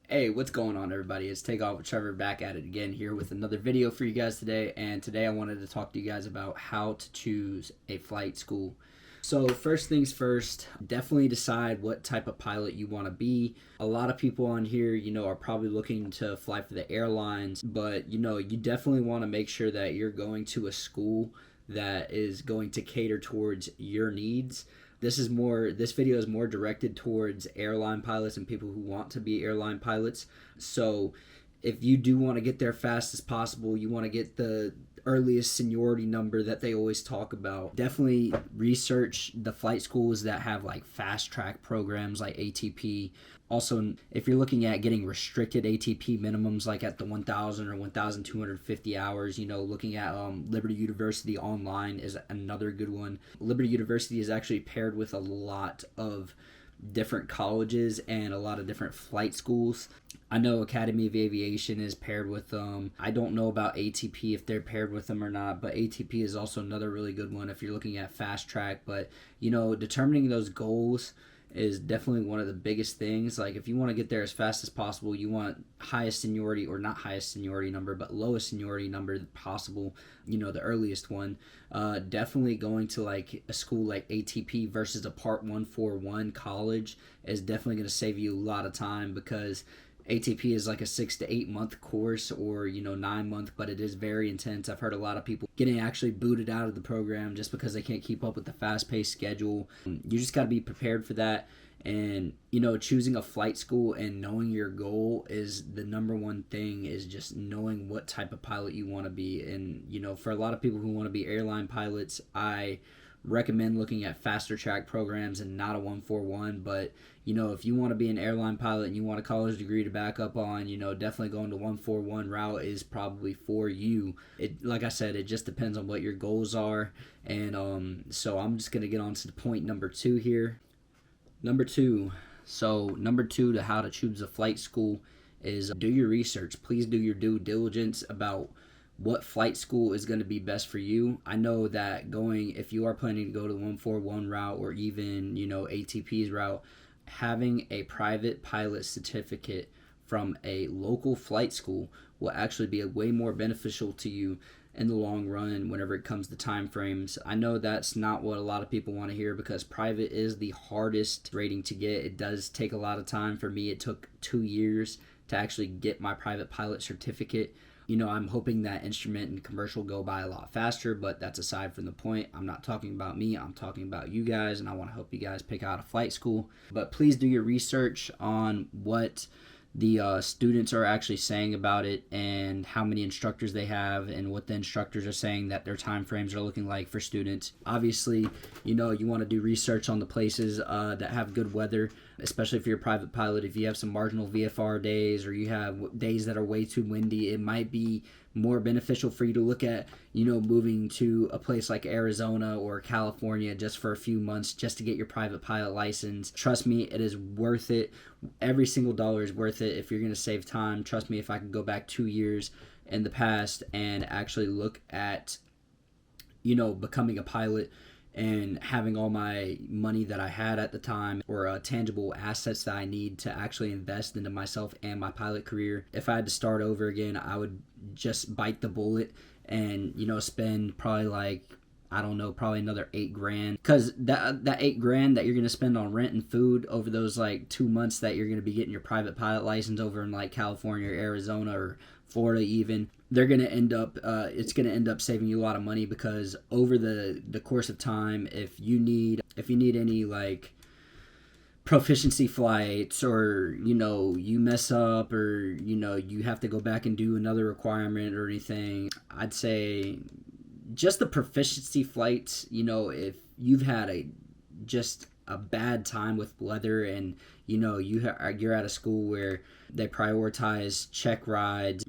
Hey, what's going on, everybody? It's Takeoff with Trevor back at it again here with another video for you guys today. And today I wanted to talk to you guys about how to choose a flight school. So, first things first, definitely decide what type of pilot you want to be. A lot of people on here, are probably looking to fly for the airlines, but you definitely want to make sure that you're going to a school that is going to cater towards your needs. This video is more directed towards airline pilots and people who want to be airline pilots. So if you do want to get there fast as possible, you want to get the earliest seniority number that they always talk about, definitely research the flight schools that have like fast track programs like ATP. Also, if you're looking at getting restricted ATP minimums like at the 1,000 or 1,250 hours, looking at Liberty University Online is another good one. Liberty University is actually paired with a lot of different colleges and a lot of different flight schools. I know Academy of Aviation is paired with them. I don't know about ATP if they're paired with them or not, but ATP is also another really good one if you're looking at fast track. But determining those goals is definitely one of the biggest things. Like if you want to get there as fast as possible, you want highest seniority, or not highest seniority number, but lowest seniority number possible, the earliest one. Definitely going to like a school like ATP versus a Part 141 college is definitely going to save you a lot of time, because ATP is like a 6 to 8 month course, or 9 month, but it is very intense. I've heard a lot of people getting actually booted out of the program just because they can't keep up with the fast paced schedule. You just got to be prepared for that. And choosing a flight school and knowing your goal is the number one thing, is just knowing what type of pilot you want to be. And for a lot of people who want to be airline pilots, I recommend looking at faster track programs and not a 141. But if you want to be an airline pilot and you want a college degree to back up on, definitely going to 141 route is probably for you. It, like I said, it just depends on what your goals are. And so I'm just going to get on to point number 2 here. Number two to how to choose a flight school is do your research. Please do your due diligence about what flight school is going to be best for you. I know that if you are planning to go to the 141 route, or even, ATP's route, having a private pilot certificate from a local flight school will actually be way more beneficial to you in the long run whenever it comes to time frames. I know that's not what a lot of people want to hear, because private is the hardest rating to get. It does take a lot of time. For me, it took 2 years to actually get my private pilot certificate. I'm hoping that instrument and commercial go by a lot faster, but that's aside from the point. I'm not talking about me, I'm talking about you guys, and I want to help you guys pick out a flight school. But please do your research on what the students are actually saying about it, and how many instructors they have, and what the instructors are saying that their time frames are looking like for students. Obviously, you want to do research on the places that have good weather, especially if you're a private pilot. If you have some marginal VFR days, or you have days that are way too windy, it might be more beneficial for you to look at, moving to a place like Arizona or California just for a few months just to get your private pilot license. Trust me, it is worth it. Every single dollar is worth it if you're going to save time. Trust me, if I could go back 2 years in the past and actually look at, becoming a pilot and having all my money that I had at the time, or tangible assets that I need to actually invest into myself and my pilot career. If I had to start over again, I would just bite the bullet and, spend probably probably another $8,000, because that $8,000 that you're going to spend on rent and food over those like 2 months that you're going to be getting your private pilot license over in like California or Arizona or Florida even, they're going to end up it's going to end up saving you a lot of money, because over the course of time, if you need any like proficiency flights, or you mess up, or you have to go back and do another requirement or anything, I'd say just the proficiency flights, if you've had just a bad time with weather, and you're at a school where they prioritize check rides,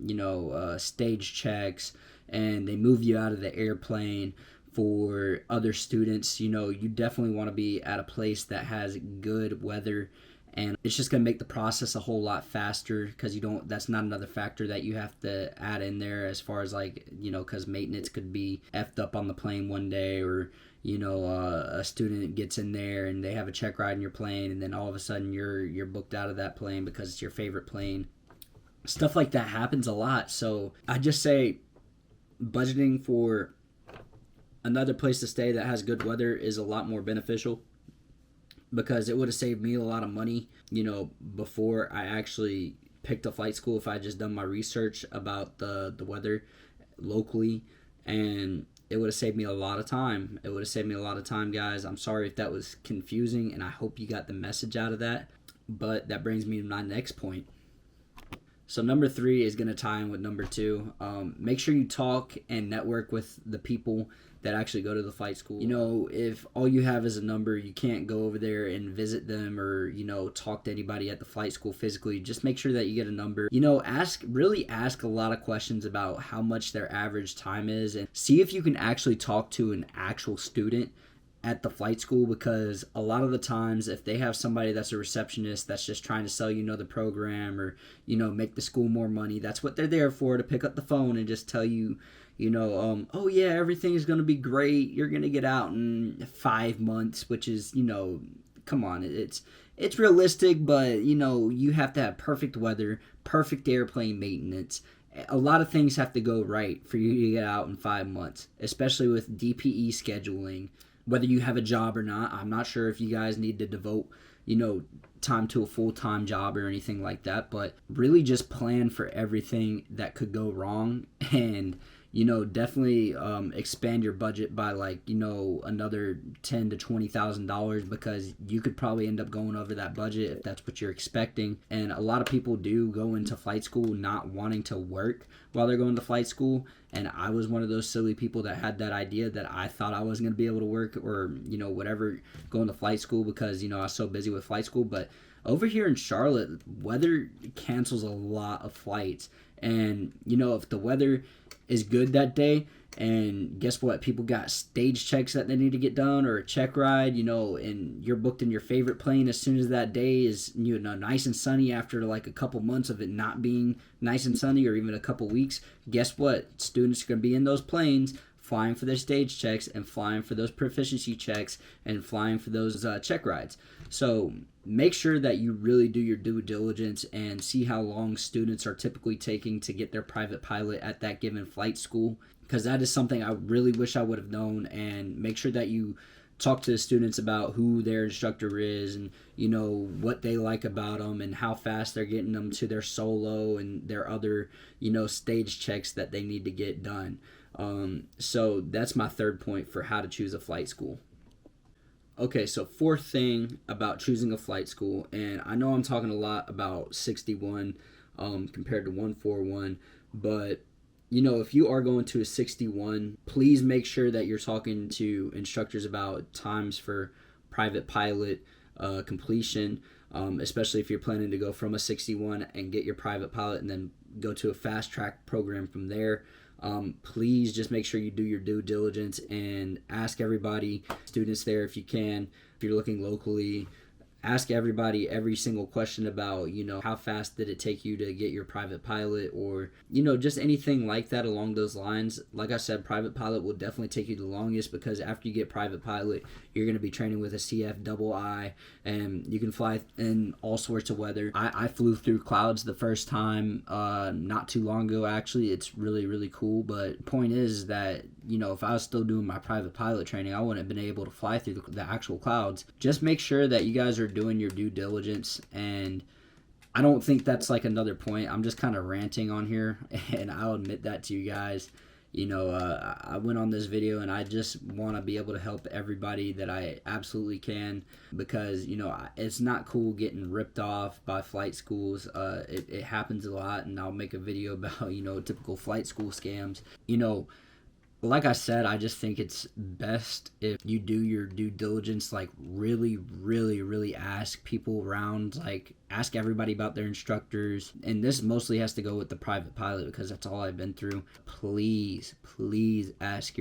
stage checks, and they move you out of the airplane for other students, you definitely want to be at a place that has good weather and it's just going to make the process a whole lot faster because that's not another factor that you have to add in there as far as like, because maintenance could be effed up on the plane one day, or a student gets in there and they have a check ride in your plane, and then all of a sudden you're booked out of that plane because it's your favorite plane. Stuff like that happens a lot. So I just say budgeting for another place to stay that has good weather is a lot more beneficial, because it would have saved me a lot of money, before I actually picked a flight school, if I just done my research about the weather locally, and it would have saved me a lot of time. It would have saved me a lot of time, guys. I'm sorry if that was confusing, and I hope you got the message out of that. But that brings me to my next point. So number 3 is going to tie in with number 2. Make sure you talk and network with the people that actually go to the flight school. If all you have is a number, you can't go over there and visit them or, talk to anybody at the flight school physically. Just make sure that you get a number. Really ask a lot of questions about how much their average time is, and see if you can actually talk to an actual student at the flight school, because a lot of the times if they have somebody that's a receptionist that's just trying to sell the program, or make the school more money, that's what they're there for, to pick up the phone and just tell you, oh yeah, everything is going to be great, you're going to get out in 5 months, which is, come on, it's realistic, but you have to have perfect weather, perfect airplane maintenance. A lot of things have to go right for you to get out in 5 months, especially with DPE scheduling. Whether you have a job or not, I'm not sure if you guys need to devote, time to a full-time job or anything like that, but really just plan for everything that could go wrong, and definitely expand your budget by another $10,000 to $20,000, because you could probably end up going over that budget if that's what you're expecting. And a lot of people do go into flight school not wanting to work while they're going to flight school, and I was one of those silly people that had that idea that I thought I wasn't going to be able to work or whatever going to flight school, because I was so busy with flight school. But over here in Charlotte, weather cancels a lot of flights, and if the weather is good that day, and guess what, people got stage checks that they need to get done, or a check ride, and you're booked in your favorite plane as soon as that day is nice and sunny, after like a couple months of it not being nice and sunny, or even a couple weeks, guess what, students are going to be in those planes flying for their stage checks, and flying for those proficiency checks, and flying for those check rides. So make sure that you really do your due diligence and see how long students are typically taking to get their private pilot at that given flight school, because that is something I really wish I would have known. And make sure that you talk to the students about who their instructor is, and what they like about them, and how fast they're getting them to their solo and their other stage checks that they need to get done. So that's my third point for how to choose a flight school. Okay, so fourth thing about choosing a flight school, and I know I'm talking a lot about 61 compared to 141, but if you are going to a 61, please make sure that you're talking to instructors about times for private pilot completion, especially if you're planning to go from a 61 and get your private pilot and then go to a fast track program from there. Please just make sure you do your due diligence and ask everybody, students there if you can, if you're looking locally, ask everybody every single question about, how fast did it take you to get your private pilot, or, just anything like that along those lines. Like I said, private pilot will definitely take you the longest, because after you get private pilot, you're going to be training with a CF and you can fly in all sorts of weather. I flew through clouds the first time not too long ago, actually. It's really, really cool. But point is that, if I was still doing my private pilot training, I wouldn't have been able to fly through the actual clouds. Just make sure that you guys are doing your due diligence, and I don't think that's like another point. I'm just kind of ranting on here, and I'll admit that to you guys. I went on this video, and I just want to be able to help everybody that I absolutely can, because it's not cool getting ripped off by flight schools. It happens a lot, and I'll make a video about typical flight school scams. Like I said, I just think it's best if you do your due diligence, like really, really, really ask people around, like ask everybody about their instructors. And this mostly has to go with the private pilot, because that's all I've been through. Please ask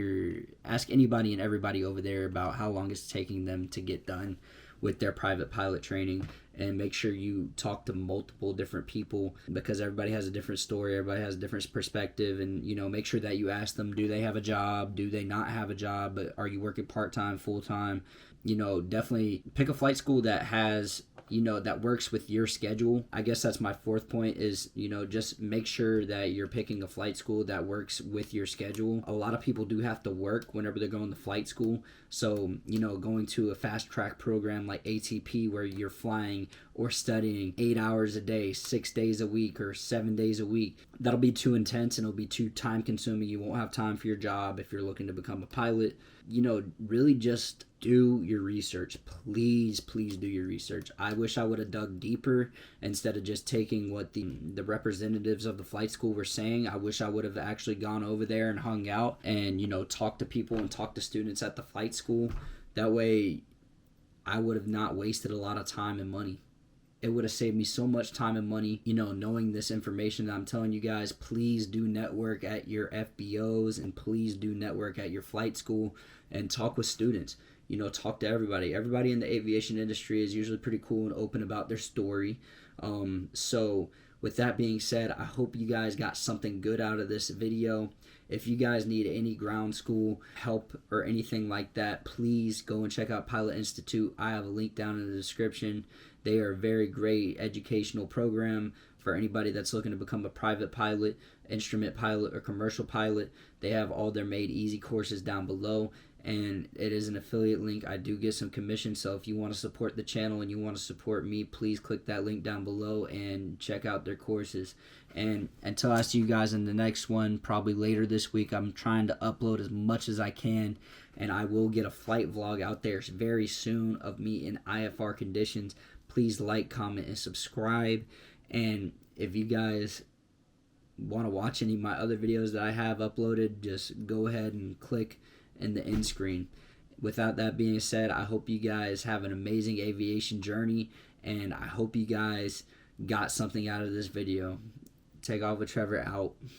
anybody and everybody over there about how long it's taking them to get done with their private pilot training, and make sure you talk to multiple different people, because everybody has a different story, everybody has a different perspective. And make sure that you ask them, do they have a job, do they not have a job, but are you working part-time, full-time? Definitely pick a flight school that has that works with your schedule. I guess that's my fourth point is, just make sure that you're picking a flight school that works with your schedule. A lot of people do have to work whenever they're going to flight school. So, going to a fast track program like ATP, where you're flying or studying 8 hours a day, 6 days a week, or 7 days a week, that'll be too intense and it'll be too time consuming. You won't have time for your job if you're looking to become a pilot. Really just do your research. Please do your research. I wish I would have dug deeper instead of just taking what the representatives of the flight school were saying. I wish I would have actually gone over there and hung out and, talked to people and talked to students at the flight school. That way I would have not wasted a lot of time and money. It would have saved me so much time and money, knowing this information that I'm telling you guys. Please do network at your FBOs, and please do network at your flight school and talk with students. Talk to everybody. Everybody in the aviation industry is usually pretty cool and open about their story. So with that being said, I hope you guys got something good out of this video. If you guys need any ground school help or anything like that, please go and check out Pilot Institute. I have a link down in the description. They are a very great educational program for anybody that's looking to become a private pilot, instrument pilot, or commercial pilot. They have all their made easy courses down below, and it is an affiliate link. I do get some commission, so if you want to support the channel and you want to support me, please click that link down below and check out their courses. And until I see you guys in the next one, probably later this week, I'm trying to upload as much as I can, and I will get a flight vlog out there very soon of me in IFR conditions. Please like, comment, and subscribe. And if you guys want to watch any of my other videos that I have uploaded, just go ahead and click in the end screen. Without that being said, I hope you guys have an amazing aviation journey, and I hope you guys got something out of this video. Take off with Trevor, out.